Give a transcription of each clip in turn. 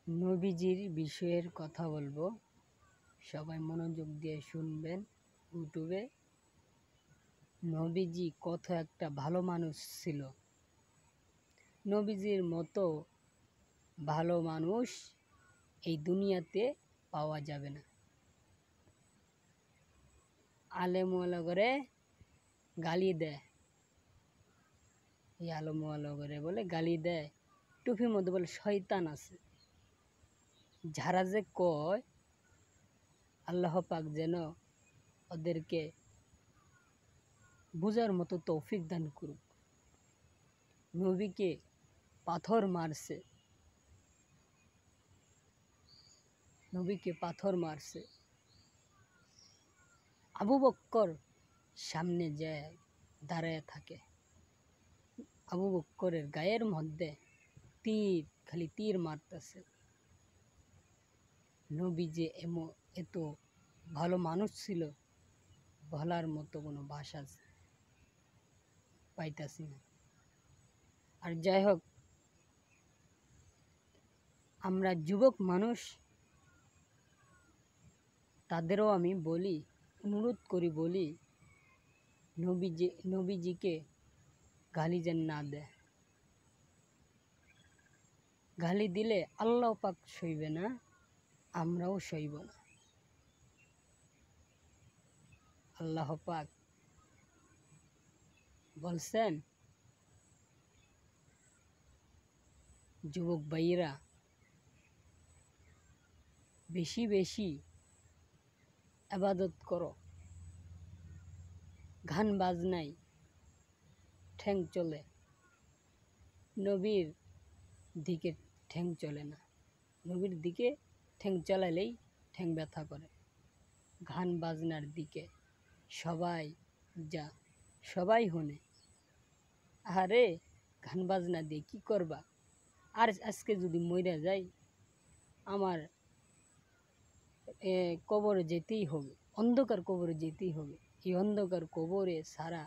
নবীজির বিষয়ের কথা বলবো, সবাই মনোযোগ দিয়ে শুনবেন। ইউটিউবে নবীজি কত একটা ভালো মানুষ ছিল। নবীজির মতো ভালো মানুষ এই দুনিয়াতে পাওয়া যাবে না। আলেমওয়ালা করে গালি দেয়, এই আলেমওয়ালা করে বলে গালি দেয়, টুপির মধ্যে বলে শয়তান আছে। যারা যে কয় আল্লাহ পাক যেন ওদেরকে বুঝার মতো তৌফিক দান করুক। নবীকে পাথর মারছে, নবীকে পাথর মারছে। আবু বক্কর সামনে যায় দাঁড়ায় থাকে, আবু বক্করের গায়ের মধ্যে তীর, খালি তীর মারতেছে। নবী যে এত ভালো মানুষ ছিল, বলার মতো কোনো ভাষা পাইতাছি না। আর যাই হোক, আমরা যুবক মানুষ, তাদেরও আমি বলি, অনুরোধ করি, বলি নবীজিকে গালি যেন না দেয়। গালি দিলে আল্লাহ পাক সইবে না, আমরাও সইব না। আল্লাহ পাক বলছেন, যুবক ভাইয়েরা বেশি বেশি ইবাদত করো, গান বাজনাই ঠ্যাং চলে, নবীর দিকে ঠ্যাং চলে না। নবীর দিকে ঠ্যাং চালালেই ঠ্যাং ব্যথা করে। গান বাজনার দিকে সবাই হনে। আরে গান বাজনা দিয়ে কি করবা? আর আজকে যদি মইরা যাই, আমার কবরে যেতেই হবে, অন্ধকার কবরে যেতেই হবে। এই অন্ধকার কবরে ছাড়া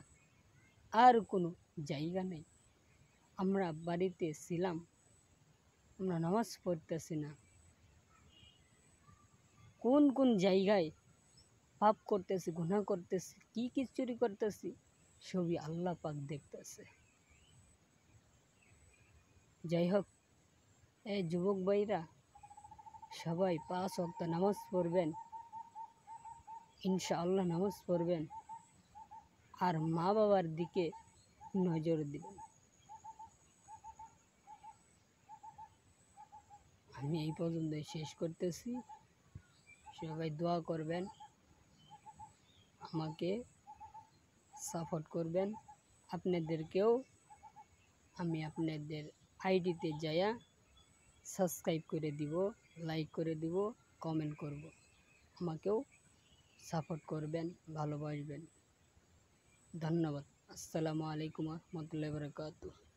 আর কোনো জায়গা নেই। আমরা বাড়িতে ছিলাম, আমরা নামাজ পড়তেছি না, কোন কোন জায়গায় পাপ করতেছি, গুনাহ করতেছি, কি চুরি করতেছি, সবই আল্লাহ পাক দেখতেছে। যাই হোক, এই যুবক ভাইরা সবাই 5 ওয়াক্ত নামাজ পড়বেন, ইনশাআল্লাহ নামাজ পড়বেন, আর মা বাবার দিকে নজর দিবেন। আমি এই পর্যন্ত শেষ করতেছি। সবাই দোয়া করবেন, আমাকে সাপোর্ট করবেন। আপনাদেরকেও আমি আপনাদের আইডিতে যাইয়া সাবস্ক্রাইব করে দিব, লাইক করে দিব, কমেন্ট করব। আমাকেও সাপোর্ট করবেন, ভালোবাসবেন। ধন্যবাদ। আসসালামু আলাইকুম ওয়া রাহমাতুল্লাহি ওয়া বারাকাতুহু।